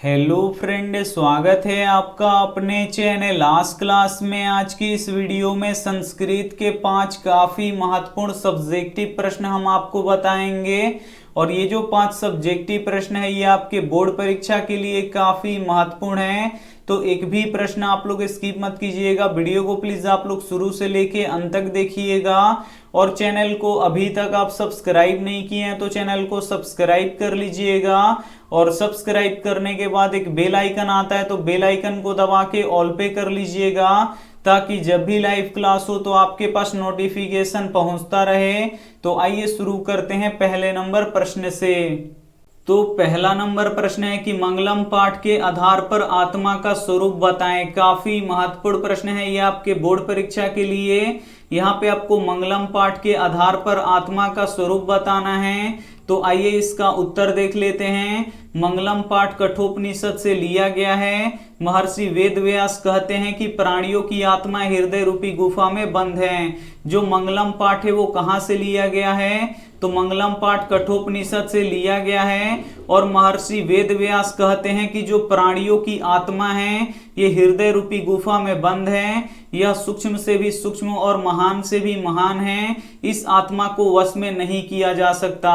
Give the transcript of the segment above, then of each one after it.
Hello friend, स्वागत है आपका अपने चैनल आज क्लास में। आज की इस वीडियो में संस्कृत के 5 काफी महत्वपूर्ण सब्जेक्टिव प्रश्न हम आपको बताएंगे। और ये जो 5 सब्जेक्टिव प्रश्न है ये आपके बोर्ड परीक्षा के लिए काफी महत्वपूर्ण है, तो एक भी प्रश्न आप लोग स्किप मत कीजिएगा। वीडियो को प्लीज आप लोग शुरू से लेके अंत तक देखिएगा। और चैनल को अभी तक आप सब्सक्राइब नहीं किए हैं तो चैनल को सब्सक्राइब कर लीजिएगा। और सब्सक्राइब करने के बाद एक बेल आइकन आता है तो बेल आइकन को दबा के ऑल पे कर लीजिएगा, ताकि जब भी लाइव क्लास हो तो आपके पास नोटिफिकेशन पहुंचता रहे। तो आइए शुरू करते हैं पहले नंबर प्रश्न से। तो पहला नंबर प्रश्न है कि मंगलम पाठ के आधार पर आत्मा का स्वरूप बताएं। काफी महत्वपूर्ण प्रश्न है ये आपके बोर्ड परीक्षा के लिए। यहाँ पे आपको मंगलम पाठ के आधार पर आत्मा का स्वरूप बताना है। तो आइए इसका उत्तर देख लेते हैं। मंगलम पाठ कठोपनिषद से लिया गया है। महर्षि वेदव्यास कहते हैं कि प्राणियों की आत्मा हृदय रूपी गुफा में बंद है। जो मंगलम पाठ है वो कहाँ से लिया गया है? तो मंगलम पाठ कठोपनिषद से लिया गया है। और महर्षि वेदव्यास कहते हैं कि जो प्राणियों की आत्मा है ये हृदय रूपी गुफा में बंद है। यह सूक्ष्म से भी सूक्ष्म और महान से भी महान है। इस आत्मा को वश में नहीं किया जा सकता।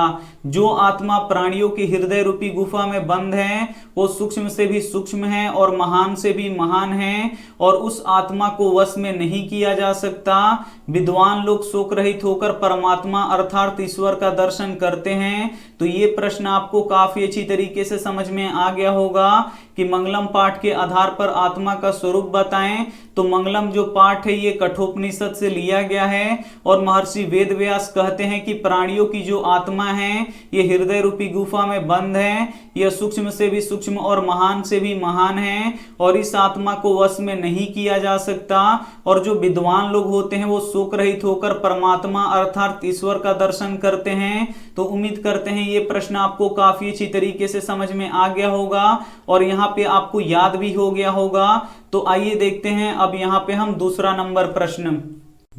जो आत्मा प्राणियों की हृदय रूपी गुफा में बंद है वो सूक्ष्म से भी सूक्ष्म है और महान से भी महान है, और उस आत्मा को वश में नहीं किया जा सकता। विद्वान लोग शोक रहित होकर परमात्मा अर्थात ईश्वर का दर्शन करते हैं। तो ये प्रश्न आपको काफी अच्छी तरीके से समझ में आ गया होगा कि मंगलम पाठ के आधार पर आत्मा का स्वरूप बताएं। तो मंगलम जो पाठ है ये कठोपनिषद से लिया गया है। और महर्षि वेदव्यास कहते हैं कि प्राणियों की जो आत्मा है ये हृदय रूपी गुफा में बंद है। यह सूक्ष्म से भी सूक्ष्म और महान से भी महान है, और इस आत्मा को वश में नहीं किया जा सकता। और जो विद्वान लोग होते हैं वो शोक रहित होकर परमात्मा अर्थात ईश्वर का दर्शन करते हैं। तो उम्मीद करते हैं ये प्रश्न आपको काफी अच्छी तरीके से समझ में आ गया होगा और यहाँ पे आपको याद भी हो गया होगा। तो आइए देखते हैं अब यहाँ पे हम दूसरा नंबर प्रश्न।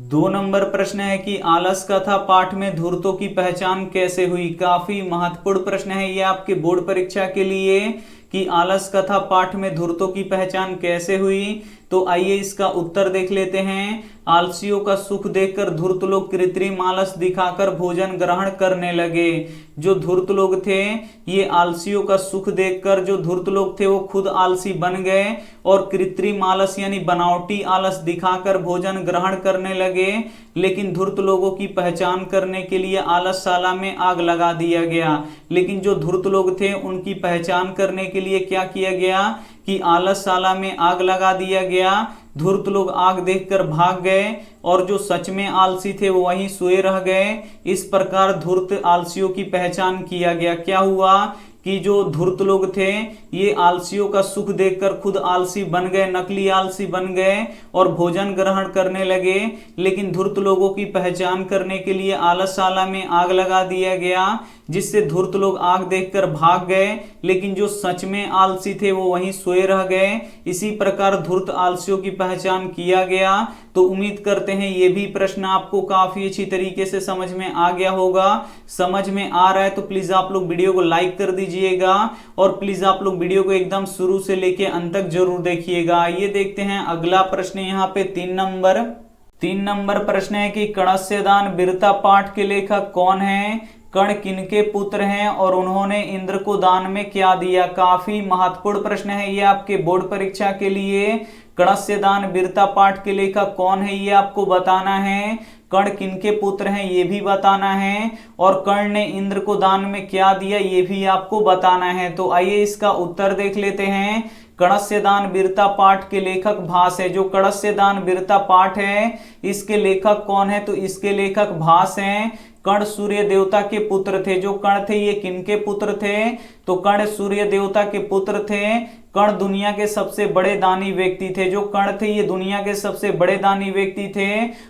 2 नंबर प्रश्न है कि आलस कथा पाठ में धूर्तों की पहचान कैसे हुई। काफी महत्वपूर्ण प्रश्न है ये आपके बोर्ड परीक्षा के लिए कि आलस कथा पाठ में धूर्तों की पहचान कैसे हुई। तो आइए इसका उत्तर देख लेते हैं। आलसियों का सुख देखकर धूर्त लोग कृत्रिम आलस दिखाकर भोजन ग्रहण करने लगे। जो धूर्त लोग थे ये आलसियों का सुख देखकर जो धूर्त लोग थे वो खुद आलसी बन गए और कृत्रिम आलस यानी बनावटी आलस दिखाकर भोजन ग्रहण करने लगे। लेकिन धूर्त लोगों की पहचान करने के लिए आलसशाला में आग लगा दिया गया। लेकिन जो धूर्त लोग थे उनकी पहचान करने के लिए क्या किया गया कि आलसशाला में आग लगा दिया गया। धूर्त लोग आग देखकर भाग गए और जो सच में आलसी थे वो वहीं सोए रह गए। इस प्रकार धूर्त आलसियों की पहचान किया गया। क्या हुआ कि जो धूर्त लोग थे ये आलसियों का सुख देखकर खुद आलसी बन गए, नकली आलसी बन गए और भोजन ग्रहण करने लगे। लेकिन धूर्त लोगों की पहचान करने के लिए आलसशाला में आग लगा दिया गया, जिससे धूर्त लोग आग देखकर भाग गए। लेकिन जो सच में आलसी थे वो वहीं सोए रह गए। इसी प्रकार धूर्त आलसियों की पहचान किया गया। तो उम्मीद करते हैं ये भी प्रश्न आपको काफी अच्छी तरीके से समझ में आ गया होगा। समझ में आ रहा है तो प्लीज आप लोग वीडियो को लाइक कर दीजिएगा और प्लीज आप लोग वीडियो को एकदम शुरू से लेके अंत तक जरूर देखिएगा। ये देखते हैं अगला प्रश्न यहाँ पे 3 नंबर प्रश्न है कि कणस्यदान वीरता पाठ के लेखक कौन है? कर्ण किनके पुत्र हैं और उन्होंने इंद्र को दान में क्या दिया? काफी महत्वपूर्ण प्रश्न है ये आपके बोर्ड परीक्षा के लिए। कणस्यदान वीरता पाठ के लेखक कौन है ये आपको बताना है। कर्ण किनके पुत्र हैं ये भी बताना है, और कर्ण ने इंद्र को दान में क्या दिया ये भी आपको बताना है। तो आइए इसका उत्तर देख लेते हैं। कणस्यदान वीरता पाठ के लेखक भास है। जो कणस्यदान वीरता पाठ है इसके लेखक कौन है? तो इसके लेखक भास हैं। कर्ण सूर्य देवता के पुत्र थे। जो कर्ण थे ये किनके पुत्र थे? तो कर्ण सूर्य देवता के पुत्र थे। कर्ण दुनिया के सबसे बड़े दानी व्यक्ति थे। जो कर्ण थे ये दुनिया के सबसे बड़े दानी व्यक्ति थे।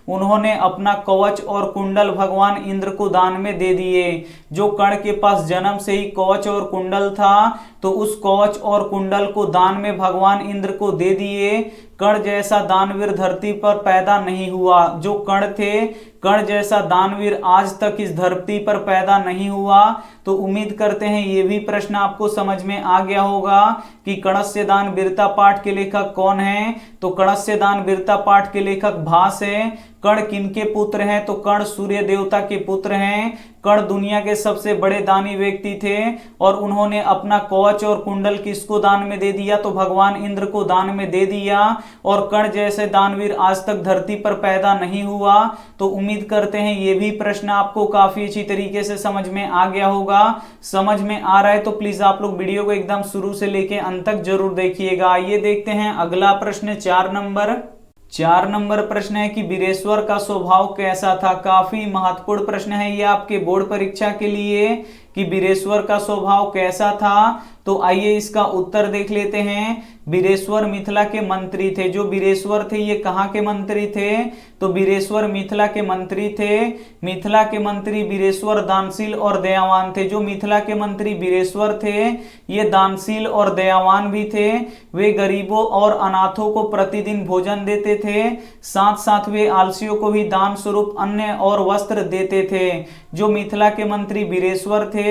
उन्होंने अपना कवच और कुंडल भगवान इंद्र को दान में दे दिए। जो कर्ण के पास जन्म से ही कवच और कुंडल था तो उस कवच और कुंडल को दान में भगवान इंद्र को दे दिए। कर्ण जैसा दानवीर धरती पर पैदा नहीं हुआ। जो कर्ण थे, कर्ण जैसा दानवीर आज तक इस धरती पर पैदा नहीं हुआ। तो उम्मीद करते हैं ये भी प्रश्न आपको समझ में आ गया होगा कि कणस्य दान वीरता पाठ के लेखक कौन है। तो कणस्य दान वीरता पाठ के लेखक भास है। कर्ण किनके पुत्र हैं? तो कर्ण सूर्य देवता के पुत्र हैं। कर्ण दुनिया के सबसे बड़े दानी व्यक्ति थे और उन्होंने अपना कवच और कुंडल किसको दान में दे दिया? तो भगवान इंद्र को दान में दे दिया। और कर्ण जैसे दानवीर आज तक धरती पर पैदा नहीं हुआ। तो उम्मीद करते हैं ये भी प्रश्न आपको काफी अच्छी तरीके से समझ में आ गया होगा। समझ में आ रहा है तो प्लीज आप लोग वीडियो को एकदम शुरू से लेके अंत तक जरूर देखिएगा। आइए देखते हैं अगला प्रश्न 4 नंबर प्रश्न है कि वीरेश्वर का स्वभाव कैसा था। काफी महत्वपूर्ण प्रश्न है ये आपके बोर्ड परीक्षा के लिए कि वीरेश्वर का स्वभाव कैसा था। तो आइए इसका उत्तर देख लेते हैं। वीरेश्वर मिथिला के मंत्री थे। जो वीरेश्वर थे ये कहाँ के मंत्री थे? तो वीरेश्वर मिथिला के मंत्री थे। मिथिला के मंत्री वीरेश्वर दानशील और दयावान थे। जो मिथिला के मंत्री वीरेश्वर थे ये दानशील और दयावान भी थे। वे गरीबों और अनाथों को प्रतिदिन भोजन देते थे। साथ साथ वे आलसियों को भी दान स्वरूप अन्न और वस्त्र देते थे। जो मिथिला के मंत्री वीरेश्वर थे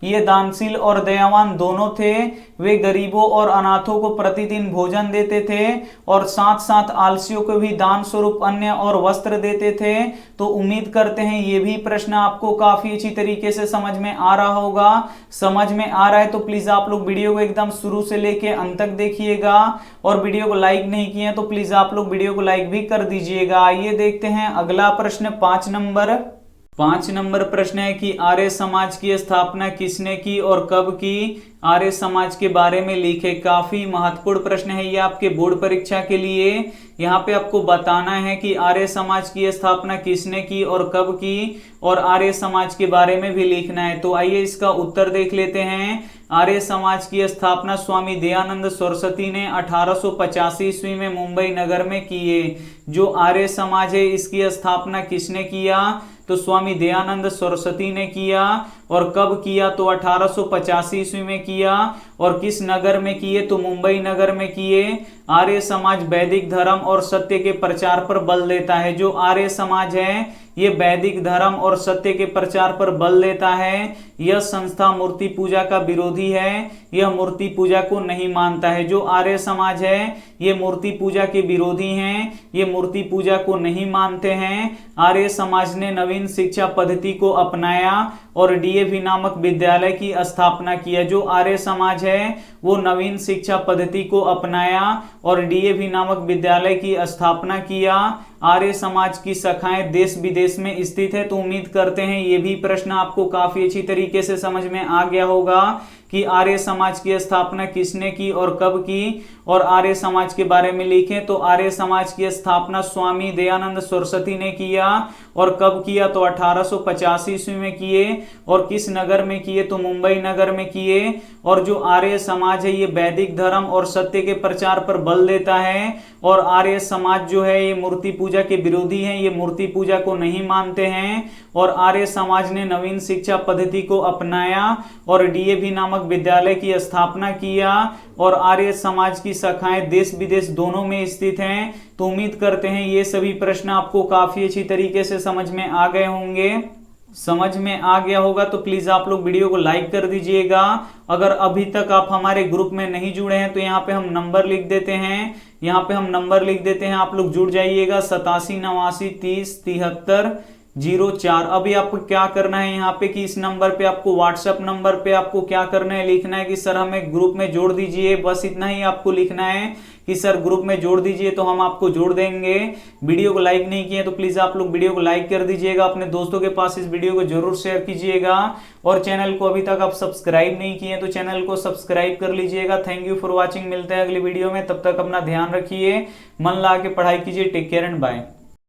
ये दानशील और दयावान दोनों थे। वे गरीबों और अनाथों को प्रतिदिन भोजन देते थे और साथ साथ आलसियों को भी दान स्वरूप अन्न और वस्त्र देते थे। तो उम्मीद करते हैं ये भी प्रश्न आपको काफी अच्छी तरीके से समझ में आ रहा होगा। समझ में आ रहा है तो प्लीज आप लोग वीडियो को एकदम शुरू से लेके अंत तक देखिएगा और वीडियो को लाइक नहीं किए तो प्लीज आप लोग वीडियो को लाइक भी कर दीजिएगा। आइए देखते हैं अगला प्रश्न 5 नंबर प्रश्न है कि आर्य समाज की स्थापना किसने की और कब की? आर्य समाज के बारे में लिखे। काफी महत्वपूर्ण प्रश्न है ये आपके बोर्ड परीक्षा के लिए। यहाँ पे आपको बताना है कि आर्य समाज की स्थापना किसने की और कब की और आर्य समाज के बारे में भी लिखना है। तो आइए इसका उत्तर देख लेते हैं। आर्य समाज की स्थापना स्वामी दयानंद सरस्वती ने 1885 ईस्वी में मुंबई नगर में की है। जो आर्य समाज है इसकी स्थापना किसने किया? तो स्वामी दयानंद सरस्वती ने किया। और कब किया? तो 1885 ईस्वी में किया। और किस नगर में किए? तो मुंबई नगर में किए। आर्य समाज वैदिक धर्म और सत्य के प्रचार पर बल देता है। जो आर्य समाज है ये वैदिक धर्म और सत्य के प्रचार पर बल देता है। यह संस्था मूर्ति पूजा का विरोधी है। यह मूर्ति पूजा को नहीं मानता है। जो आर्य समाज है ये मूर्ति पूजा के विरोधी हैं। ये मूर्ति पूजा को नहीं मानते हैं। आर्य समाज ने नवीन शिक्षा पद्धति को अपनाया और डीएवी नामक विद्यालय की स्थापना किया। जो आर्य समाज है वो नवीन शिक्षा पद्धति को अपनाया और डीएवी नामक विद्यालय की स्थापना किया। आर्य समाज की शाखाएं देश विदेश में स्थित है। तो उम्मीद करते हैं ये भी प्रश्न आपको काफी अच्छी तरीके से समझ में आ गया होगा कि आर्य समाज की स्थापना किसने की और कब की और आर्य समाज के बारे में लिखें। तो आर्य समाज की स्थापना स्वामी दयानंद सरस्वती ने किया। और कब किया? तो 1885 ईस्वी में किए। और किस नगर में किए? तो मुंबई नगर में किए। और जो आर्य समाज है ये वैदिक धर्म और सत्य के प्रचार पर बल देता है। और आर्य समाज जो है ये मूर्ति पूजा के विरोधी हैं। ये मूर्ति पूजा को नहीं मानते हैं। और आर्य समाज ने नवीन शिक्षा पद्धति को अपनाया और डीएवी नामक विद्यालय की स्थापना किया। और आर्य समाज की शाखाएं देश विदेश दोनों में स्थित हैं। तो उम्मीद करते हैं ये सभी प्रश्न आपको काफी अच्छी तरीके से समझ में आ गए होंगे। समझ में आ गया होगा तो प्लीज आप लोग वीडियो को लाइक कर दीजिएगा। अगर अभी तक आप हमारे ग्रुप में नहीं जुड़े हैं तो यहाँ पे हम नंबर लिख देते हैं। यहाँ पे हम नंबर लिख देते हैं, आप लोग जुड़ जाइएगा 87 89 30 73 04। अभी आपको क्या करना है यहाँ पे कि इस नंबर पे आपको व्हाट्सएप नंबर पे आपको क्या करना है, लिखना है कि सर हमें ग्रुप में जोड़ दीजिए। बस इतना ही आपको लिखना है कि सर ग्रुप में जोड़ दीजिए तो हम आपको जोड़ देंगे। वीडियो को लाइक नहीं किए तो प्लीज आप लोग वीडियो को लाइक कर दीजिएगा। अपने दोस्तों के पास इस वीडियो को जरूर शेयर कीजिएगा। और चैनल को अभी तक आप सब्सक्राइब नहीं किए तो चैनल को सब्सक्राइब कर लीजिएगा। Thank you for watching. मिलते हैं अगली वीडियो में, तब तक अपना ध्यान रखिए, मन लगा के पढ़ाई कीजिए। Take care and bye.